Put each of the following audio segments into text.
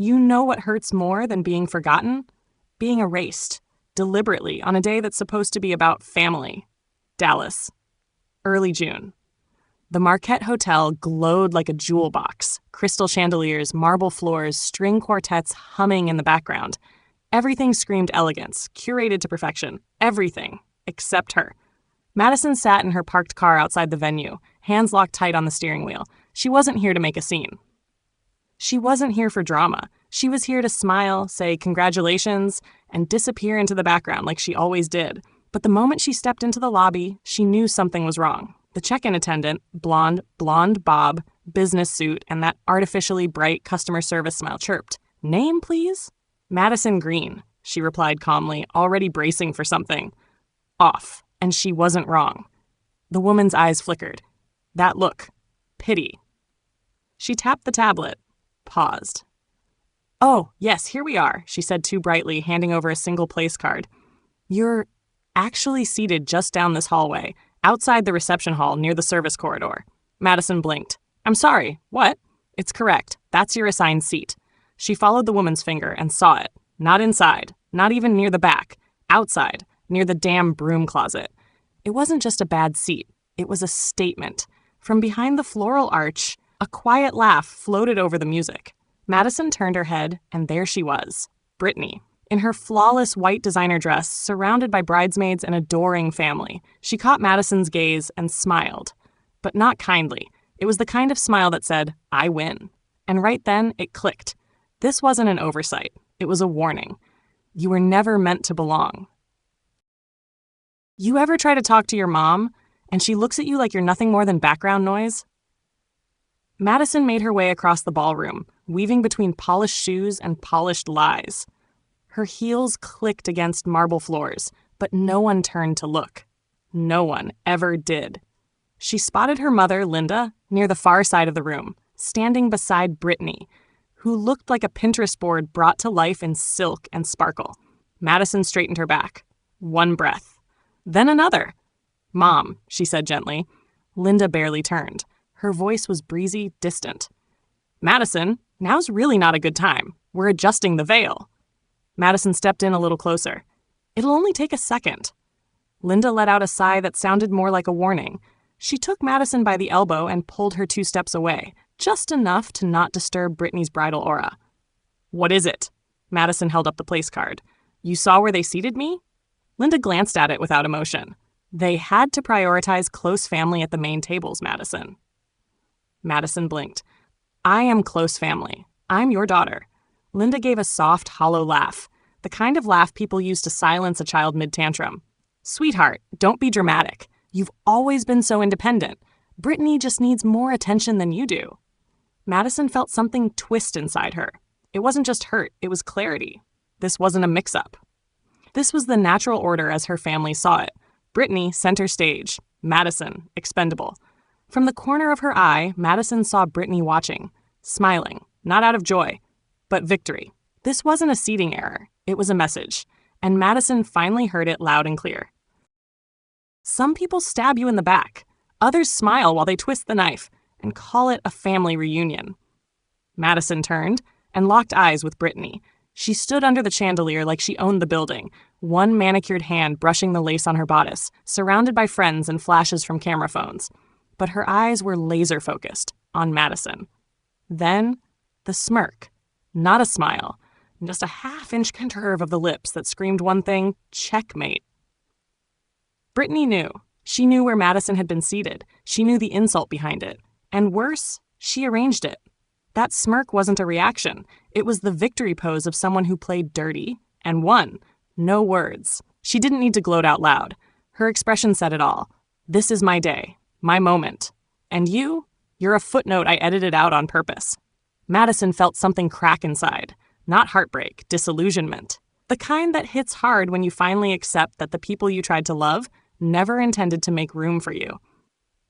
You know what hurts more than being forgotten? Being erased, deliberately, on a day that's supposed to be about family. Dallas. Early June. The Marquette Hotel glowed like a jewel box. Crystal chandeliers, marble floors, string quartets humming in the background. Everything screamed elegance, curated to perfection. Everything, except her. Madison sat in her parked car outside the venue, hands locked tight on the steering wheel. She wasn't here to make a scene. She wasn't here for drama. She was here to smile, say congratulations, and disappear into the background like she always did. But the moment she stepped into the lobby, she knew something was wrong. The check-in attendant, blonde bob, business suit, and that artificially bright customer service smile chirped. "Name, please?" "Madison Green," she replied calmly, already bracing for something. Off, and she wasn't wrong. The woman's eyes flickered. That look. Pity. She tapped the tablet. Paused. "Oh, yes, here we are," she said too brightly, handing over a single place card. "You're actually seated just down this hallway, outside the reception hall near the service corridor." Madison blinked. "I'm sorry, what?" "It's correct. That's your assigned seat." She followed the woman's finger and saw it. Not inside, not even near the back. Outside, near the damn broom closet. It wasn't just a bad seat. It was a statement. From behind the floral arch, a quiet laugh floated over the music. Madison turned her head, and there she was, Brittany. In her flawless white designer dress, surrounded by bridesmaids and adoring family, she caught Madison's gaze and smiled. But not kindly. It was the kind of smile that said, "I win." And right then, it clicked. This wasn't an oversight. It was a warning. You were never meant to belong. You ever try to talk to your mom, and she looks at you like you're nothing more than background noise? Madison made her way across the ballroom, weaving between polished shoes and polished lies. Her heels clicked against marble floors, but no one turned to look. No one ever did. She spotted her mother, Linda, near the far side of the room, standing beside Brittany, who looked like a Pinterest board brought to life in silk and sparkle. Madison straightened her back. One breath. Then another. "Mom," she said gently. Linda barely turned. Her voice was breezy, distant. "Madison, now's really not a good time. We're adjusting the veil." Madison stepped in a little closer. "It'll only take a second." Linda let out a sigh that sounded more like a warning. She took Madison by the elbow and pulled her 2 steps away, just enough to not disturb Brittany's bridal aura. "What is it?" Madison held up the place card. "You saw where they seated me?" Linda glanced at it without emotion. "They had to prioritize close family at the main tables, Madison." Madison blinked. "I am close family. I'm your daughter." Linda gave a soft, hollow laugh, the kind of laugh people use to silence a child mid-tantrum. "Sweetheart, don't be dramatic. You've always been so independent. Brittany just needs more attention than you do." Madison felt something twist inside her. It wasn't just hurt, it was clarity. This wasn't a mix-up. This was the natural order as her family saw it. Brittany, center stage. Madison, expendable. From the corner of her eye, Madison saw Brittany watching, smiling, not out of joy, but victory. This wasn't a seating error. It was a message. And Madison finally heard it loud and clear. Some people stab you in the back. Others smile while they twist the knife and call it a family reunion. Madison turned and locked eyes with Brittany. She stood under the chandelier like she owned the building, one manicured hand brushing the lace on her bodice, surrounded by friends and flashes from camera phones. But her eyes were laser-focused on Madison. Then, the smirk. Not a smile, just a half-inch curve of the lips that screamed one thing, checkmate. Brittany knew. She knew where Madison had been seated. She knew the insult behind it. And worse, she arranged it. That smirk wasn't a reaction. It was the victory pose of someone who played dirty and won. No words. She didn't need to gloat out loud. Her expression said it all. This is my day, my moment. And you're a footnote I edited out on purpose. Madison felt something crack inside. Not heartbreak, disillusionment. The kind that hits hard when you finally accept that the people you tried to love never intended to make room for you.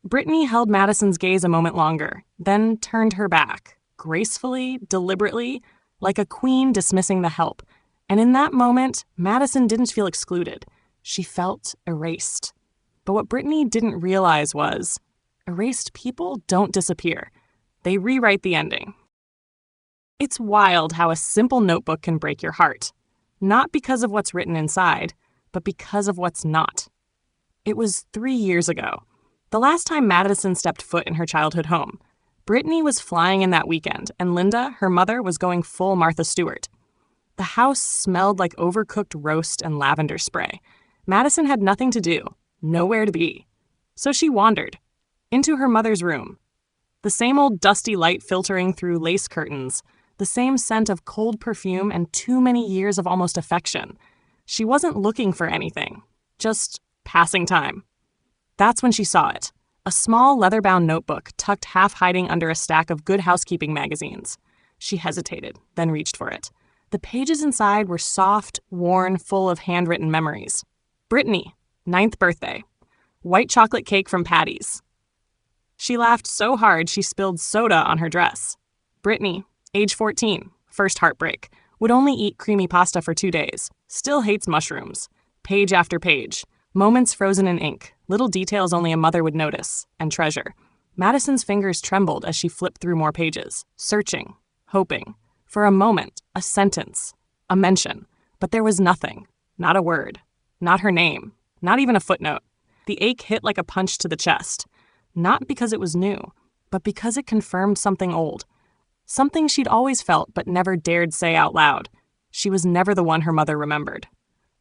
Brittany held Madison's gaze a moment longer, then turned her back, gracefully, deliberately, like a queen dismissing the help. And in that moment, Madison didn't feel excluded. She felt erased. But what Brittany didn't realize was, erased people don't disappear. They rewrite the ending. It's wild how a simple notebook can break your heart. Not because of what's written inside, but because of what's not. It was 3 years ago. The last time Madison stepped foot in her childhood home. Brittany was flying in that weekend, and Linda, her mother, was going full Martha Stewart. The house smelled like overcooked roast and lavender spray. Madison had nothing to do, nowhere to be. So she wandered into her mother's room. The same old dusty light filtering through lace curtains, the same scent of cold perfume and too many years of almost affection. She wasn't looking for anything, just passing time. That's when she saw it, a small leather-bound notebook tucked half-hiding under a stack of Good Housekeeping magazines. She hesitated, then reached for it. The pages inside were soft, worn, full of handwritten memories. Brittany, 9th birthday. White chocolate cake from Patty's. She laughed so hard she spilled soda on her dress. Brittany, age 14, first heartbreak. Would only eat creamy pasta for 2 days. Still hates mushrooms. Page after page. Moments frozen in ink. Little details only a mother would notice and treasure. Madison's fingers trembled as she flipped through more pages, searching, hoping. For a moment, a sentence, a mention. But there was nothing. Not a word. Not her name. Not even a footnote. The ache hit like a punch to the chest. Not because it was new, but because it confirmed something old. Something she'd always felt but never dared say out loud. She was never the one her mother remembered.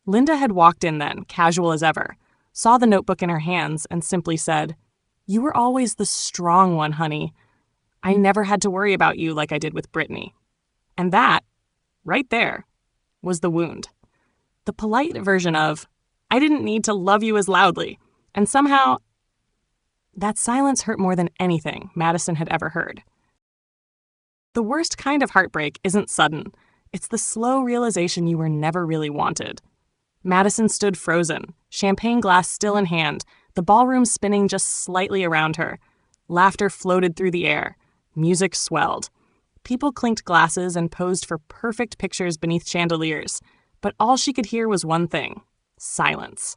Linda had walked in then, casual as ever, saw the notebook in her hands, and simply said, "You were always the strong one, honey. I never had to worry about you like I did with Brittany." And that, right there, was the wound. The polite version of, "I didn't need to love you as loudly." And somehow, that silence hurt more than anything Madison had ever heard. The worst kind of heartbreak isn't sudden. It's the slow realization you were never really wanted. Madison stood frozen, champagne glass still in hand, the ballroom spinning just slightly around her. Laughter floated through the air. Music swelled. People clinked glasses and posed for perfect pictures beneath chandeliers. But all she could hear was one thing: silence.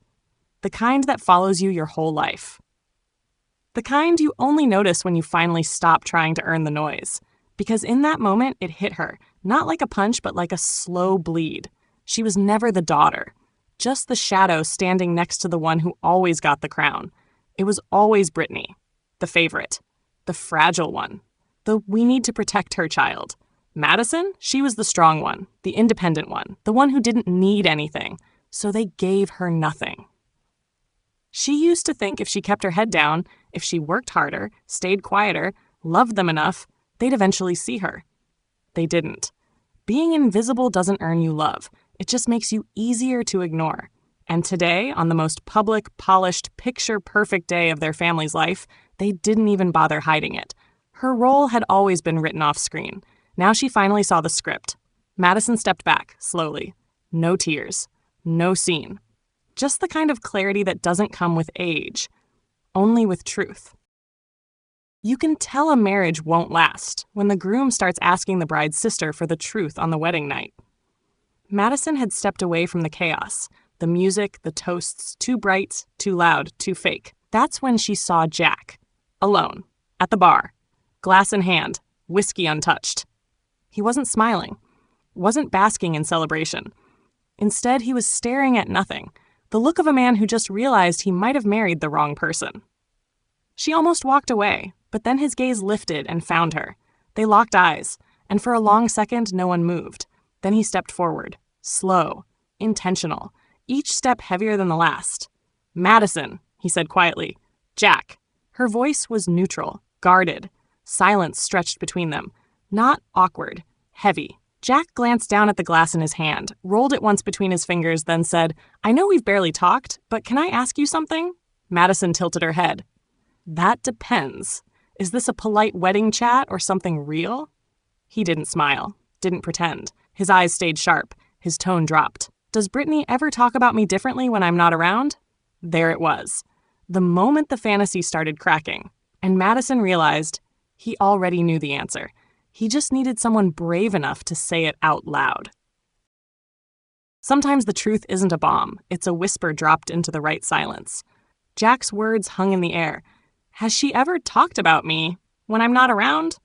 The kind that follows you your whole life. The kind you only notice when you finally stop trying to earn the noise. Because in that moment, it hit her, not like a punch, but like a slow bleed. She was never the daughter, just the shadow standing next to the one who always got the crown. It was always Brittany, the favorite, the fragile one, the we need to protect her child. Madison, she was the strong one, the independent one, the one who didn't need anything, so they gave her nothing. She used to think if she kept her head down, if she worked harder, stayed quieter, loved them enough, they'd eventually see her. They didn't. Being invisible doesn't earn you love. It just makes you easier to ignore. And today, on the most public, polished, picture-perfect day of their family's life, they didn't even bother hiding it. Her role had always been written off screen. Now she finally saw the script. Madison stepped back, slowly. No tears. No scene. Just the kind of clarity that doesn't come with age. Only with truth. You can tell a marriage won't last when the groom starts asking the bride's sister for the truth on the wedding night. Madison had stepped away from the chaos, the music, the toasts, too bright, too loud, too fake. That's when she saw Jack, alone, at the bar, glass in hand, whiskey untouched. He wasn't smiling, wasn't basking in celebration. Instead, he was staring at nothing, the look of a man who just realized he might have married the wrong person. She almost walked away, but then his gaze lifted and found her. They locked eyes, and for a long second, no one moved. Then he stepped forward, slow, intentional, each step heavier than the last. "Madison," he said quietly. "Jack." Her voice was neutral, guarded. Silence stretched between them. Not awkward, heavy. Jack glanced down at the glass in his hand, rolled it once between his fingers, then said, "I know we've barely talked, but can I ask you something?" Madison tilted her head. "That depends. Is this a polite wedding chat or something real?" He didn't smile, didn't pretend. His eyes stayed sharp. His tone dropped. "Does Brittany ever talk about me differently when I'm not around?" There it was. The moment the fantasy started cracking, and Madison realized he already knew the answer. He just needed someone brave enough to say it out loud. Sometimes the truth isn't a bomb. It's a whisper dropped into the right silence. Jack's words hung in the air. "Has she ever talked about me when I'm not around?"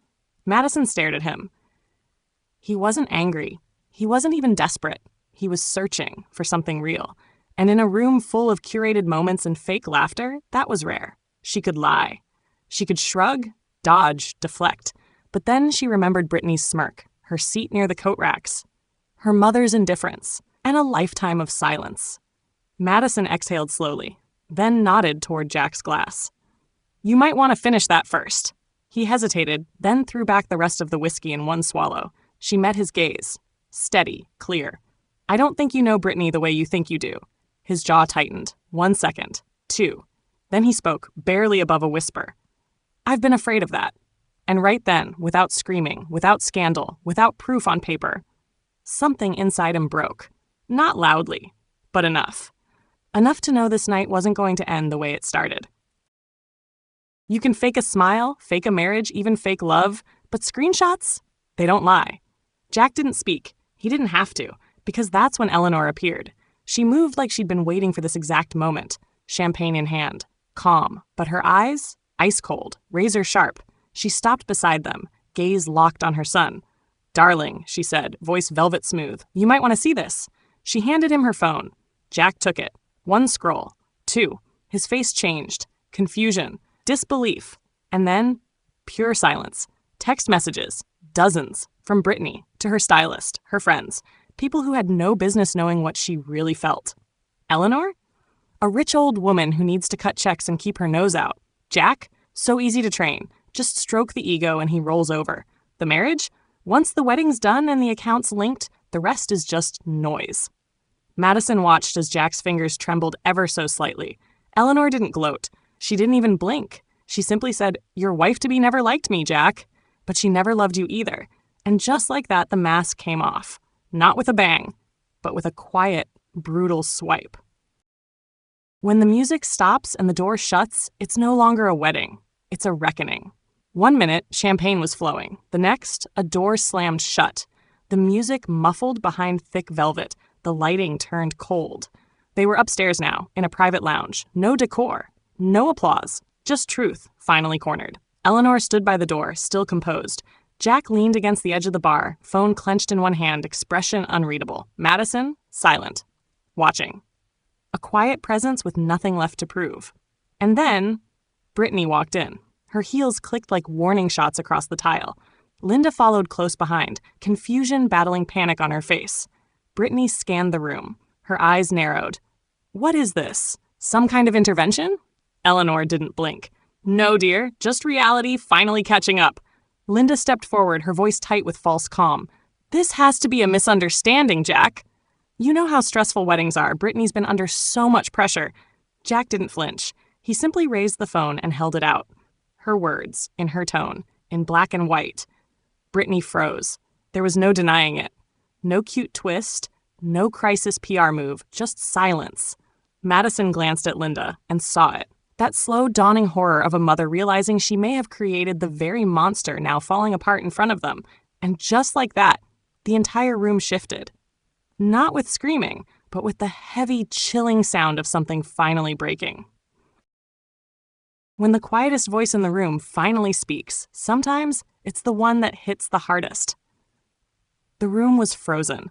Madison stared at him. He wasn't angry. He wasn't even desperate. He was searching for something real. And in a room full of curated moments and fake laughter, that was rare. She could lie. She could shrug, dodge, deflect. But then she remembered Brittany's smirk, her seat near the coat racks, her mother's indifference, and a lifetime of silence. Madison exhaled slowly, then nodded toward Jack's glass. "You might want to finish that first." He hesitated, then threw back the rest of the whiskey in one swallow. She met his gaze. Steady, clear. "I don't think you know Brittany the way you think you do." His jaw tightened. 1 second. 2. Then he spoke, barely above a whisper. "I've been afraid of that." And right then, without screaming, without scandal, without proof on paper, something inside him broke. Not loudly, but enough. Enough to know this night wasn't going to end the way it started. You can fake a smile, fake a marriage, even fake love, but screenshots? They don't lie. Jack didn't speak. He didn't have to, because that's when Eleanor appeared. She moved like she'd been waiting for this exact moment, champagne in hand, calm, but her eyes, ice cold, razor sharp. She stopped beside them, gaze locked on her son. "Darling," she said, voice velvet smooth, "you might want to see this." She handed him her phone. Jack took it. 1 scroll. 2. His face changed. Confusion. Disbelief. And then, pure silence. Text messages. Dozens. From Brittany, to her stylist, her friends. People who had no business knowing what she really felt. Eleanor? A rich old woman who needs to cut checks and keep her nose out. Jack? So easy to train. Just stroke the ego and he rolls over. The marriage? Once the wedding's done and the accounts linked, the rest is just noise. Madison watched as Jack's fingers trembled ever so slightly. Eleanor didn't gloat. She didn't even blink. She simply said, "Your wife-to-be never liked me, Jack." But she never loved you either. And just like that, the mask came off. Not with a bang, but with a quiet, brutal swipe. When the music stops and the door shuts, it's no longer a wedding. It's a reckoning. 1 minute, champagne was flowing. The next, a door slammed shut. The music muffled behind thick velvet. The lighting turned cold. They were upstairs now, in a private lounge. No decor. No applause. Just truth, finally cornered. Eleanor stood by the door, still composed. Jack leaned against the edge of the bar, phone clenched in one hand, expression unreadable. Madison, silent. Watching. A quiet presence with nothing left to prove. And then, Brittany walked in. Her heels clicked like warning shots across the tile. Linda followed close behind, confusion battling panic on her face. Brittany scanned the room. Her eyes narrowed. "What is this? Some kind of intervention?" Eleanor didn't blink. "No, dear, just reality finally catching up." Linda stepped forward, her voice tight with false calm. "This has to be a misunderstanding, Jack." "You know how stressful weddings are. Brittany's been under so much pressure." Jack didn't flinch. He simply raised the phone and held it out. Her words, in her tone, in black and white. Brittany froze. There was no denying it. No cute twist, no crisis PR move, just silence. Madison glanced at Linda and saw it. That slow dawning horror of a mother realizing she may have created the very monster now falling apart in front of them. And just like that, the entire room shifted. Not with screaming, but with the heavy, chilling sound of something finally breaking. When the quietest voice in the room finally speaks, sometimes it's the one that hits the hardest. The room was frozen.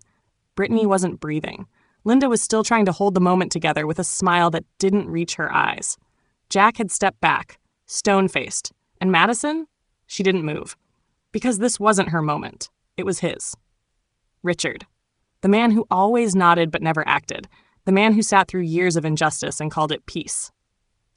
Brittany wasn't breathing. Linda was still trying to hold the moment together with a smile that didn't reach her eyes. Jack had stepped back, stone-faced. And Madison? She didn't move. Because this wasn't her moment. It was his. Richard. The man who always nodded but never acted. The man who sat through years of injustice and called it peace.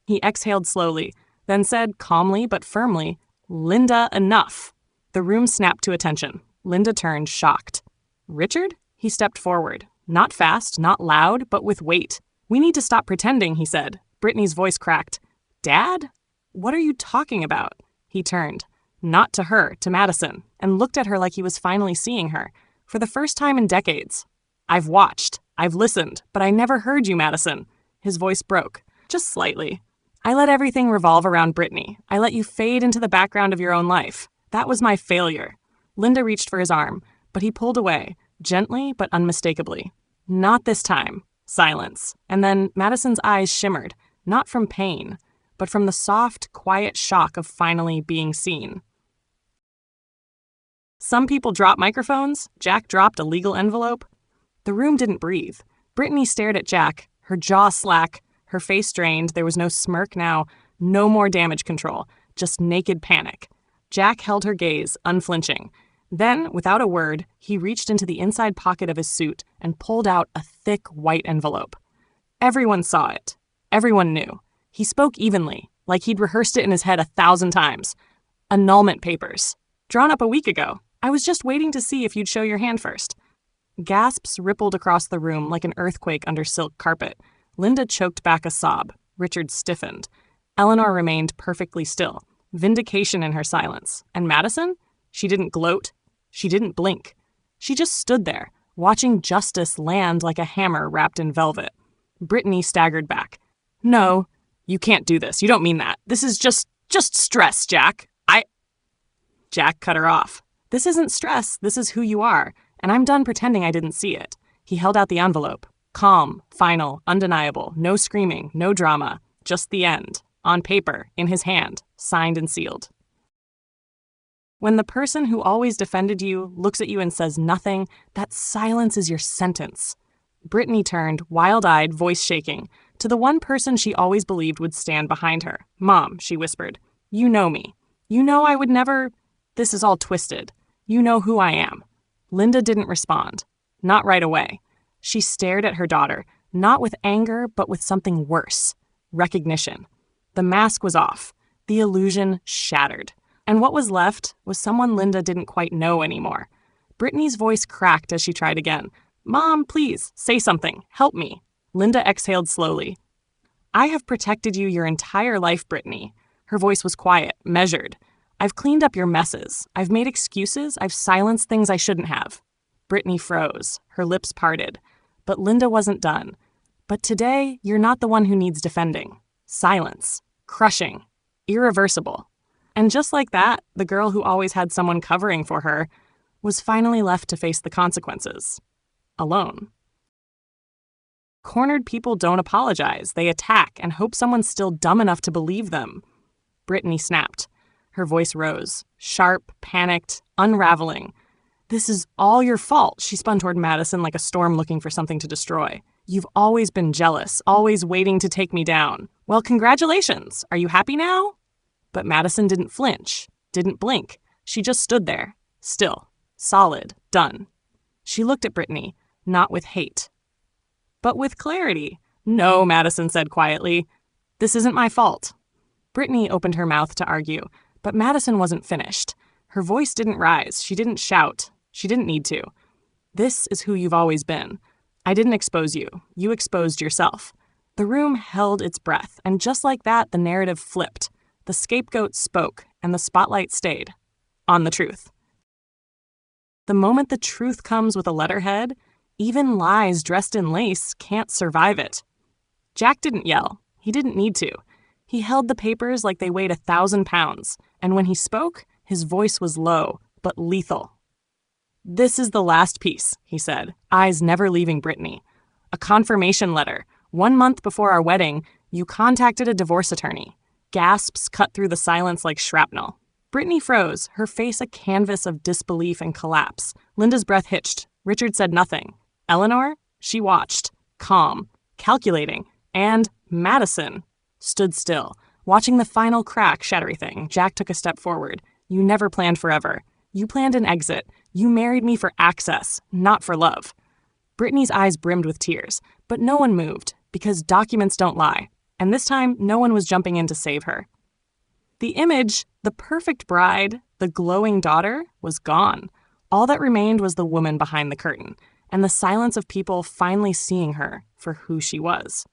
He exhaled slowly, then said calmly but firmly, "Linda, enough." The room snapped to attention. Linda turned, shocked. "Richard?" He stepped forward. Not fast, not loud, but with weight. "We need to stop pretending," he said. Brittany's voice cracked. "Dad? What are you talking about?" He turned. Not to her, to Madison, and looked at her like he was finally seeing her. For the first time in decades. "I've watched. I've listened. But I never heard you, Madison." His voice broke. Just slightly. "I let everything revolve around Brittany. I let you fade into the background of your own life. That was my failure." Linda reached for his arm, but he pulled away, gently but unmistakably. "Not this time." Silence. And then Madison's eyes shimmered, not from pain, but from the soft, quiet shock of finally being seen. Some people drop microphones. Jack dropped a legal envelope. The room didn't breathe. Brittany stared at Jack, her jaw slack, her face drained. There was no smirk now, no more damage control, just naked panic. Jack held her gaze, unflinching. Then, without a word, he reached into the inside pocket of his suit and pulled out a thick white envelope. Everyone saw it. Everyone knew. He spoke evenly, like he'd rehearsed it in his head 1,000 times. Annulment papers. Drawn up a week ago. I was just waiting to see if you'd show your hand first. Gasps rippled across the room like an earthquake under silk carpet. Linda choked back a sob. Richard stiffened. Eleanor remained perfectly still, vindication in her silence. And Madison? She didn't gloat. She didn't blink. She just stood there, watching justice land like a hammer wrapped in velvet. Brittany staggered back. No, you can't do this. You don't mean that. This is just stress, Jack. Jack cut her off. This isn't stress. This is who you are. And I'm done pretending I didn't see it. He held out the envelope. Calm, final, undeniable. No screaming, no drama. Just the end. On paper, in his hand, signed and sealed. When the person who always defended you looks at you and says nothing, that silence is your sentence. Brittany turned, wild-eyed, voice shaking, to the one person she always believed would stand behind her. Mom, she whispered, you know me. You know I would never... This is all twisted. You know who I am. Linda didn't respond. Not right away. She stared at her daughter, not with anger, but with something worse. Recognition. The mask was off. The illusion shattered. And what was left was someone Linda didn't quite know anymore. Brittany's voice cracked as she tried again. Mom, please, say something. Help me. Linda exhaled slowly. I have protected you your entire life, Brittany. Her voice was quiet, measured. I've cleaned up your messes. I've made excuses. I've silenced things I shouldn't have. Brittany froze. Her lips parted. But Linda wasn't done. But today, you're not the one who needs defending. Silence. Crushing. Irreversible. And just like that, the girl who always had someone covering for her was finally left to face the consequences. Alone. Cornered people don't apologize. They attack and hope someone's still dumb enough to believe them. Brittany snapped. Her voice rose, sharp, panicked, unraveling. This is all your fault, she spun toward Madison like a storm looking for something to destroy. You've always been jealous, always waiting to take me down. Well, congratulations. Are you happy now? But Madison didn't flinch, didn't blink. She just stood there, still, solid, done. She looked at Brittany, not with hate, but with clarity. No, Madison said quietly. This isn't my fault. Brittany opened her mouth to argue. But Madison wasn't finished. Her voice didn't rise. She didn't shout. She didn't need to. This is who you've always been. I didn't expose you. You exposed yourself. The room held its breath, and just like that, the narrative flipped. The scapegoat spoke, and the spotlight stayed. On the truth. The moment the truth comes with a letterhead, even lies dressed in lace can't survive it. Jack didn't yell. He didn't need to. He held the papers like they weighed 1,000 pounds, and when he spoke, his voice was low, but lethal. This is the last piece, he said, eyes never leaving Brittany. A confirmation letter. 1 month before our wedding, you contacted a divorce attorney. Gasps cut through the silence like shrapnel. Brittany froze, her face a canvas of disbelief and collapse. Linda's breath hitched. Richard said nothing. Eleanor? She watched, calm, calculating, and Madison stood still, watching the final crack shatter everything. Jack took a step forward. You never planned forever. You planned an exit. You married me for access, not for love. Brittany's eyes brimmed with tears, but no one moved, because documents don't lie. And this time, no one was jumping in to save her. The image, the perfect bride, the glowing daughter, was gone. All that remained was the woman behind the curtain, and the silence of people finally seeing her for who she was.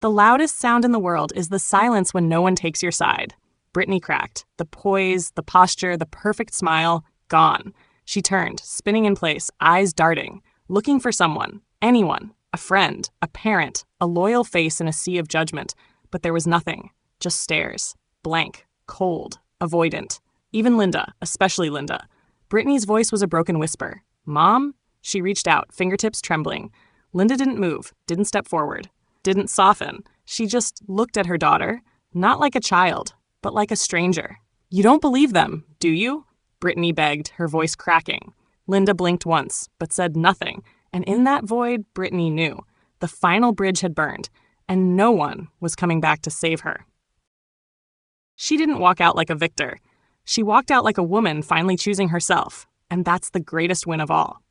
The loudest sound in the world is the silence when no one takes your side. Brittany cracked. The poise, the posture, the perfect smile, gone. She turned, spinning in place, eyes darting, looking for someone, anyone, a friend, a parent, a loyal face in a sea of judgment. But there was nothing, just stares, blank, cold, avoidant. Even Linda, especially Linda. Brittany's voice was a broken whisper. Mom? She reached out, fingertips trembling. Linda didn't move, didn't step forward. Didn't soften. She just looked at her daughter, not like a child, but like a stranger. You don't believe them, do you? Brittany begged, her voice cracking. Linda blinked once, but said nothing, and in that void, Brittany knew. The final bridge had burned, and no one was coming back to save her. She didn't walk out like a victor. She walked out like a woman finally choosing herself, and that's the greatest win of all.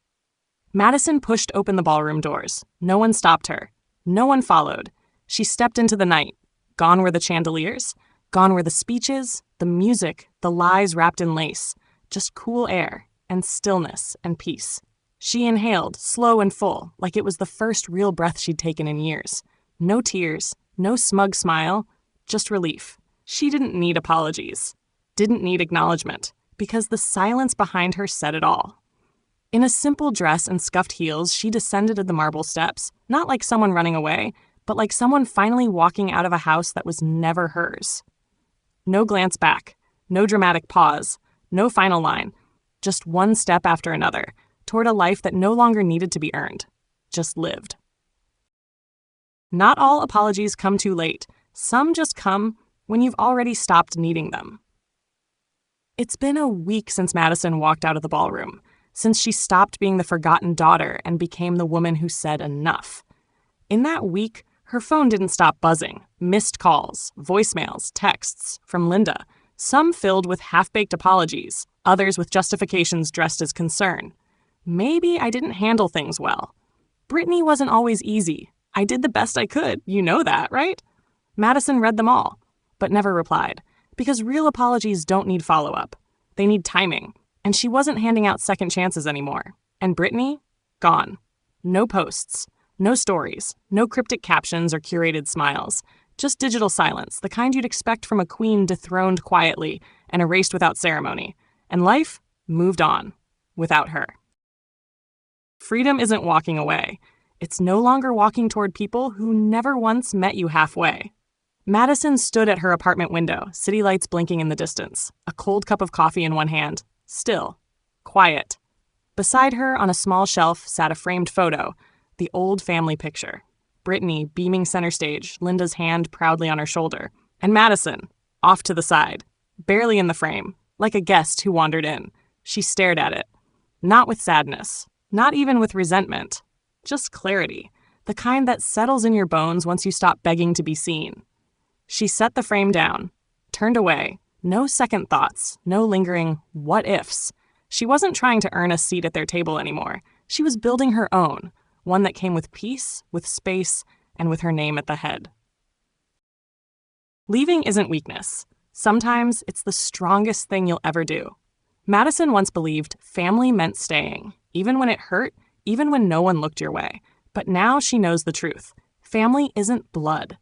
Madison pushed open the ballroom doors. No one stopped her. No one followed. She stepped into the night. Gone were the chandeliers. Gone were the speeches, the music, the lies wrapped in lace. Just cool air and stillness and peace. She inhaled, slow and full, like it was the first real breath she'd taken in years. No tears, no smug smile, just relief. She didn't need apologies, didn't need acknowledgement, because the silence behind her said it all. In a simple dress and scuffed heels, she descended the marble steps, not like someone running away, but like someone finally walking out of a house that was never hers. No glance back, no dramatic pause, no final line, just one step after another, toward a life that no longer needed to be earned, just lived. Not all apologies come too late. Some just come when you've already stopped needing them. It's been a week since Madison walked out of the ballroom, since she stopped being the forgotten daughter and became the woman who said enough. In that week, her phone didn't stop buzzing. Missed calls, voicemails, texts from Linda, some filled with half-baked apologies, others with justifications dressed as concern. Maybe I didn't handle things well. Brittany wasn't always easy. I did the best I could. You know that, right? Madison read them all, but never replied, because real apologies don't need follow-up. They need timing, and she wasn't handing out second chances anymore. And Brittany? Gone. No posts, no stories, no cryptic captions or curated smiles. Just digital silence, the kind you'd expect from a queen dethroned quietly and erased without ceremony. And life moved on, without her. Freedom isn't walking away. It's no longer walking toward people who never once met you halfway. Madison stood at her apartment window, city lights blinking in the distance, a cold cup of coffee in one hand, still, quiet. Beside her, on a small shelf, sat a framed photo, the old family picture. Brittany beaming center stage, Linda's hand proudly on her shoulder, and Madison, off to the side, barely in the frame, like a guest who wandered in. She stared at it, not with sadness, not even with resentment, just clarity, the kind that settles in your bones once you stop begging to be seen. She set the frame down, turned away, no second thoughts, no lingering what-ifs. She wasn't trying to earn a seat at their table anymore. She was building her own, one that came with peace, with space, and with her name at the head. Leaving isn't weakness. Sometimes it's the strongest thing you'll ever do. Madison once believed family meant staying, even when it hurt, even when no one looked your way. But now she knows the truth. Family isn't blood.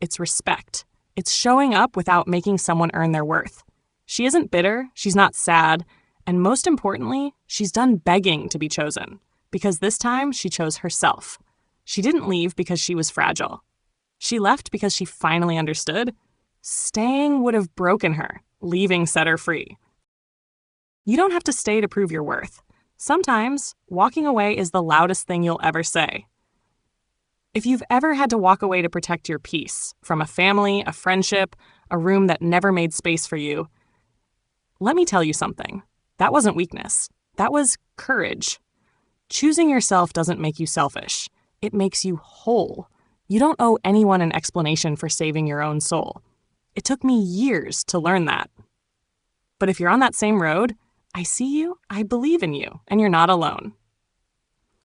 It's respect. It's showing up without making someone earn their worth. She isn't bitter, she's not sad, and most importantly, she's done begging to be chosen. Because this time, she chose herself. She didn't leave because she was fragile. She left because she finally understood. Staying would have broken her. Leaving set her free. You don't have to stay to prove your worth. Sometimes, walking away is the loudest thing you'll ever say. If you've ever had to walk away to protect your peace, from a family, a friendship, a room that never made space for you, let me tell you something. That wasn't weakness. That was courage. Choosing yourself doesn't make you selfish. It makes you whole. You don't owe anyone an explanation for saving your own soul. It took me years to learn that. But if you're on that same road, I see you, I believe in you, and you're not alone.